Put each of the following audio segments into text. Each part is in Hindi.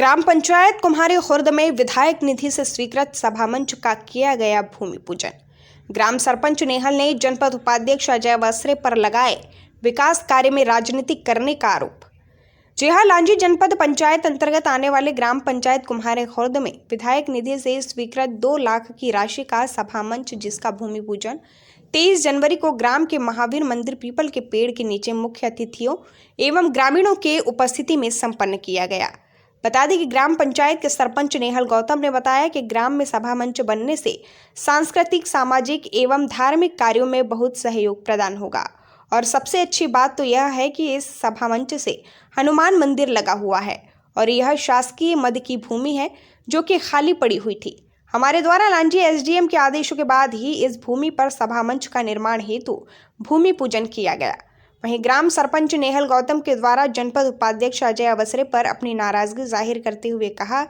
ग्राम पंचायत कुम्हारी खुर्द में विधायक निधि से स्वीकृत सभामंच का किया गया भूमि पूजन। ग्राम सरपंच नेहल ने जनपद उपाध्यक्ष अजय अवसरे पर लगाए विकास कार्य में राजनीति करने का आरोप। जी हां, लांजी जनपद पंचायत अंतर्गत आने वाले ग्राम पंचायत कुम्हारी खुर्द में विधायक निधि से स्वीकृत 2 लाख की राशि का सभामंच, जिसका भूमि पूजन 23 जनवरी को ग्राम के महावीर मंदिर पीपल के पेड़ के नीचे मुख्य अतिथियों एवं ग्रामीणों के उपस्थिति में संपन्न किया गया। बता दें कि ग्राम पंचायत के सरपंच नेहल गौतम ने बताया कि ग्राम में सभा मंच बनने से सांस्कृतिक, सामाजिक एवं धार्मिक कार्यों में बहुत सहयोग प्रदान होगा और सबसे अच्छी बात तो यह है कि इस सभा मंच से हनुमान मंदिर लगा हुआ है और यह शासकीय मद की भूमि है जो कि खाली पड़ी हुई थी। हमारे द्वारा लांजी एसडीएम के आदेशों के बाद ही इस भूमि पर सभा मंच का निर्माण हेतु भूमि पूजन किया गया। वहीं ग्राम सरपंच नेहल गौतम के द्वारा जनपद उपाध्यक्ष अजय अवसरे पर अपनी नाराजगी जाहिर करते हुए कहा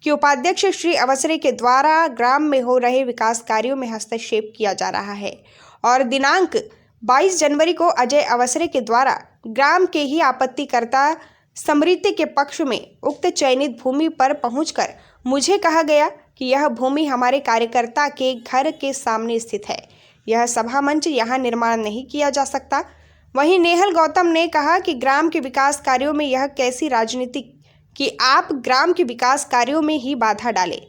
कि उपाध्यक्ष श्री अवसरे के द्वारा ग्राम में हो रहे विकास कार्यों में हस्तक्षेप किया जा रहा है और दिनांक 22 जनवरी को अजय अवसरे के द्वारा ग्राम के ही आपत्तिकर्ता समृद्धि के पक्ष में उक्त चयनित भूमि पर पहुंचकर मुझे कहा गया कि यह भूमि हमारे कार्यकर्ता के घर के सामने स्थित है, यह सभा मंच यहाँ निर्माण नहीं किया जा सकता। वहीं नेहल गौतम ने कहा कि ग्राम के विकास कार्यों में यह कैसी राजनीति कि आप ग्राम के विकास कार्यों में ही बाधा डाले।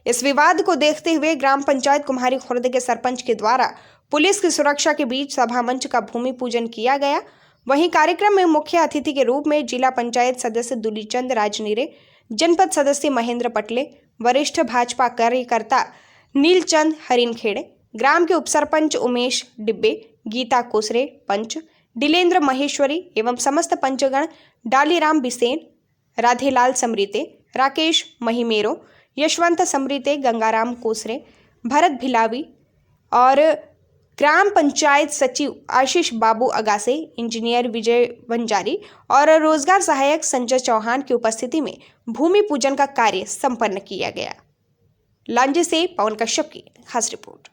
इस विवाद को देखते हुए ग्राम पंचायत कुम्हारी खुर्द के सरपंच के द्वारा पुलिस की सुरक्षा के बीच सभा मंच का भूमि पूजन किया गया। वहीं कार्यक्रम में मुख्य अतिथि के रूप में जिला पंचायत सदस्य दुलीचंद राजनीरे, जनपद सदस्य महेंद्र पटले, वरिष्ठ भाजपा कार्यकर्ता नीलचंद हरिनखेड़े, ग्राम के उपसरपंच उमेश डिब्बे, गीता कोसरे, पंच डिलेंद्र महेश्वरी एवं समस्त पंचगण डालीराम बिसेन, राधेलाल समरीते, राकेश महिमेरो, यशवंत समरीते, गंगाराम कोसरे, भरत भिलावी और ग्राम पंचायत सचिव आशीष बाबू अगासे, इंजीनियर विजय बंजारी और रोजगार सहायक संजय चौहान की उपस्थिति में भूमि पूजन का कार्य संपन्न किया गया। लांजी से पवन कश्यप की खास रिपोर्ट।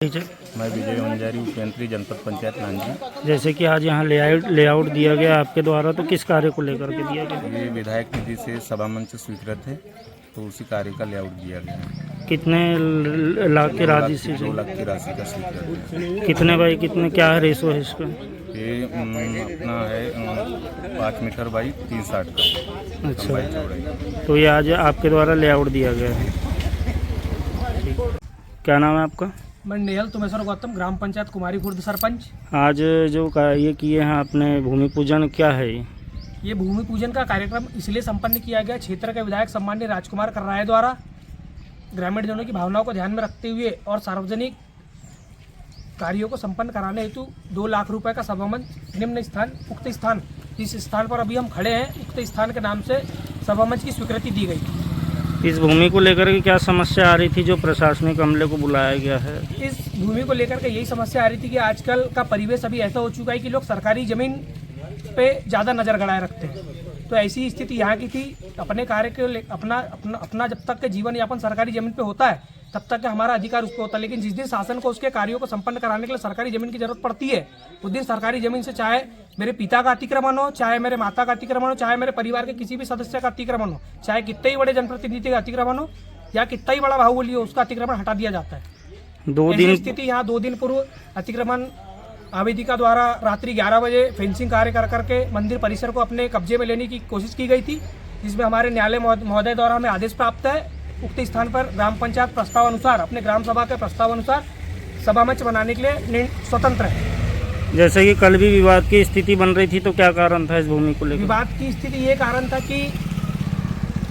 मैं विजय बंजारी, उपयंत्री, जनपद पंचायत लांजी। जैसे कि आज यहाँ लेआउट दिया गया आपके द्वारा, तो किस कार्य को लेकर के दिया गया? ये विधायक निधि से सभा मंच स्वीकृत है, तो उसी कार्य का लेआउट दिया गया है। कितने लाख की राशि से? 2 लाख की राशि का स्वीकृत है। कितने बाई कितने, क्या है रेशो है इसका? ये अपना है 5 मीटर बाई 360 का। अच्छा, तो ये आज आपके द्वारा लेआउट दिया गया है। क्या नाम है आपका? मैं नेहल तुमेश्वर गौतम, ग्राम पंचायत कुम्हारी खुर्द सरपंच। आज जो ये किए हैं आपने भूमि पूजन, क्या है ये भूमि पूजन का कार्यक्रम इसलिए संपन्न किया गया क्षेत्र के विधायक सम्माननीय राजकुमार कर्राय द्वारा ग्रामीण जनों की भावनाओं को ध्यान में रखते हुए और सार्वजनिक कार्यों को संपन्न कराने हेतु 2 लाख रुपए का सभामंच निम्न स्थान उक्त स्थान जिस स्थान पर अभी हम खड़े हैं, उक्त स्थान के नाम से सभामंच की स्वीकृति दी गई। इस भूमि को लेकर के क्या समस्या आ रही थी जो प्रशासनिक अमले को बुलाया गया है? इस भूमि को लेकर के यही समस्या आ रही थी कि आजकल का परिवेश अभी ऐसा हो चुका है कि लोग सरकारी जमीन पे ज़्यादा नज़र गड़ाए रखते हैं। तो ऐसी स्थिति यहाँ की थी। अपने कार्य के अपना जब तक के जीवन यापन सरकारी जमीन पे होता है तब तक हमारा अधिकार उस पर होता है, लेकिन जिस दिन शासन को उसके कार्यों को संपन्न कराने के लिए सरकारी जमीन की जरूरत पड़ती है, उस दिन सरकारी जमीन से चाहे मेरे पिता का अतिक्रमण हो, चाहे मेरे माता का अतिक्रमण हो, चाहे मेरे परिवार के किसी भी सदस्य का अतिक्रमण हो, चाहे कितने ही बड़े जनप्रतिनिधि का अतिक्रमण हो या कितना ही बड़ा बाहुबली हो, उसका अतिक्रमण हटा दिया जाता है। 2 दिन स्थिति यहाँ 2 दिन पूर्व अतिक्रमण आवेदिका द्वारा रात्रि 11 बजे फेंसिंग कार्य कर करके मंदिर परिसर को अपने कब्जे में लेने की कोशिश की गई थी, जिसमें हमारे न्यायालय महोदय द्वारा हमें आदेश प्राप्त है। उक्त स्थान पर ग्राम पंचायत प्रस्ताव अनुसार, अपने ग्राम सभा के प्रस्ताव अनुसार सभा मंच बनाने के लिए स्वतंत्र है। जैसे कि कल भी विवाद की स्थिति बन रही थी, तो क्या कारण था इस भूमि को लेकर? विवाद की स्थिति ये कारण था कि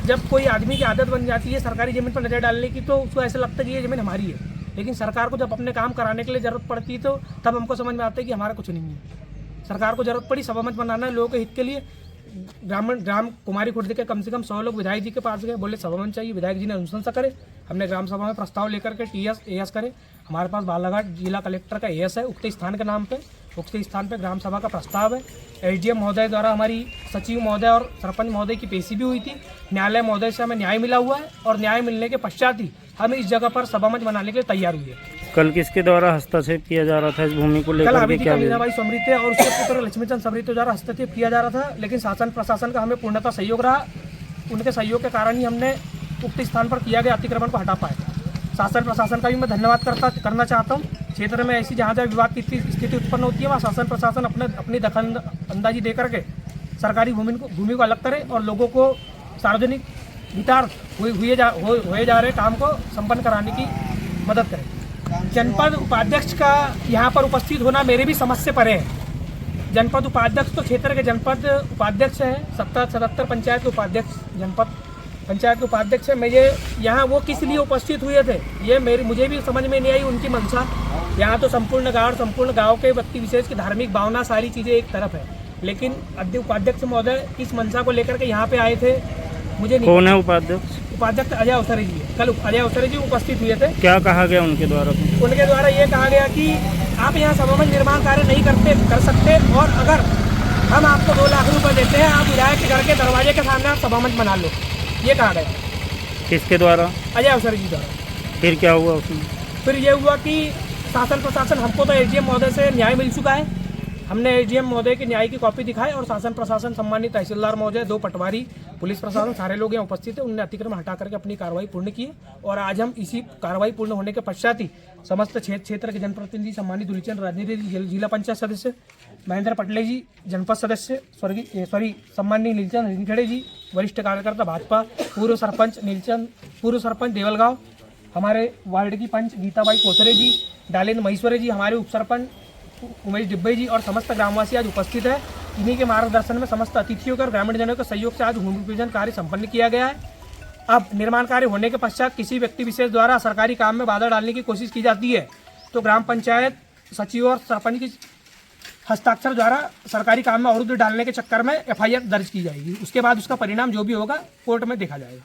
जब कोई आदमी की आदत बन जाती है सरकारी जमीन पर नजर डालने की, तो उसको ऐसा लगता है कि ये जमीन हमारी है, लेकिन सरकार को जब अपने काम कराने के लिए जरूरत पड़ती है तो तब हमको समझ में आता है कि हमारा कुछ नहीं है। सरकार को जरूरत पड़ी सभा मंच बनाना है लोगों के हित के लिए। ग्राम कुमारी खुर्द के कम से कम 100 लोग विधायक जी के पास गए, बोले सभा मंच चाहिए, विधायक जी ने अनुशंसा करे। हमने ग्राम सभा में प्रस्ताव लेकर के टीएस एएस करे। हमारे पास बालाघाट जिला कलेक्टर का एएस है उक्त स्थान के नाम पे, उक्त स्थान पे ग्राम सभा का प्रस्ताव है। एसडीएम महोदय द्वारा हमारी सचिव महोदय और सरपंच महोदय की पेशी भी हुई थी। न्यायालय महोदय से हमें न्याय मिला हुआ है और न्याय मिलने के पश्चात ही हम इस जगह पर सभा मंच बनाने के लिए तैयार हुए। कल किसके द्वारा हस्तक्षेप किया जा रहा था इस भूमि को कल लेकर के? अभी क्या मीराबाई समृत और उसके पुत्र लक्ष्मीचंद समृत द्वारा हस्तक्षेप किया जा रहा था, लेकिन शासन प्रशासन का हमें पूर्णतः सहयोग रहा। उनके सहयोग के कारण ही हमने उक्त स्थान पर किया गया अतिक्रमण को हटा पाए। शासन प्रशासन का भी मैं धन्यवाद करना चाहता हूँ। क्षेत्र में ऐसी जहाँ जहाँ विवाद की स्थिति उत्पन्न होती है वहाँ शासन प्रशासन अपनी दखल अंदाजी दे करके सरकारी भूमि को अलग करे और लोगों को सार्वजनिक हितार्थ हुए जा रहे काम को संपन्न कराने की मदद करें। जनपद उपाध्यक्ष का यहाँ पर उपस्थित होना मेरे भी समझ से परे है। जनपद उपाध्यक्ष तो क्षेत्र के जनपद उपाध्यक्ष हैं, 77 पंचायत के उपाध्यक्ष जनपद पंचायत के उपाध्यक्ष है। मैं ये यहाँ वो किस लिए उपस्थित हुए थे ये मुझे भी समझ में नहीं आई उनकी मंशा। यहाँ तो संपूर्ण गांव के व्यक्ति विशेष की धार्मिक भावना सारी चीज़ें एक तरफ है, लेकिन उपाध्यक्ष महोदय किस मंशा को लेकर के यहाँ पे आए थे मुझे नहीं। कौन है उपाध्यक्ष? उपाध्यक्ष अजय अवसरे जी है। कल अजय अवसरे जी उपस्थित हुए थे। क्या कहा गया उनके द्वारा? उनके द्वारा ये कहा गया कि आप यहाँ सभा मंच निर्माण कार्य नहीं कर सकते और अगर हम आपको 2 लाख रुपए देते हैं आप विधायक के घर के दरवाजे के सामने आप सभा मंच बना लो, ये कहा गया। किसके द्वारा? अजय अवसरे जी द्वारा। फिर क्या हुआ उसमें? फिर ये हुआ कि शासन प्रशासन हमको तो एसडीएम महोदय से न्याय मिल चुका है। हमने एसडीएम महोदय के न्याय की कॉपी दिखाई और शासन प्रशासन सम्मानित तहसीलदार महोदय 2 पटवारी पुलिस प्रशासन सारे लोग यहाँ उपस्थित है। उन्होंने अतिक्रमण हटा करके अपनी कार्रवाई पूर्ण की और आज हम इसी कार्रवाई पूर्ण होने के पश्चात ही समस्त क्षेत्र के जनप्रतिनिधि सम्मानित दुलीचंद राजनीति जिला पंचायत सदस्य महेंद्र पटले जी जनपद सदस्य सम्माननीय नीलचंद हिंगड़े जी वरिष्ठ कार्यकर्ता भाजपा, पूर्व सरपंच देवलगांव, हमारे वार्ड की पंच गीताबाई कोथरे जी, डालिन महेश्वरी जी, हमारे उप सरपंच उमेश डिब्बे जी और समस्त ग्रामवासी आज उपस्थित है। इन्हीं के मार्गदर्शन में समस्त अतिथियों और ग्रामीणजनों के सहयोग से आज भूमि पूजन कार्य संपन्न किया गया है। अब निर्माण कार्य होने के पश्चात किसी व्यक्ति विशेष द्वारा सरकारी काम में बाधा डालने की कोशिश की जाती है तो ग्राम पंचायत सचिव और सरपंच की हस्ताक्षर द्वारा सरकारी काम में अवरुद्ध डालने के चक्कर में एफआईआर दर्ज की जाएगी। उसके बाद उसका परिणाम जो भी होगा कोर्ट में देखा जाएगा।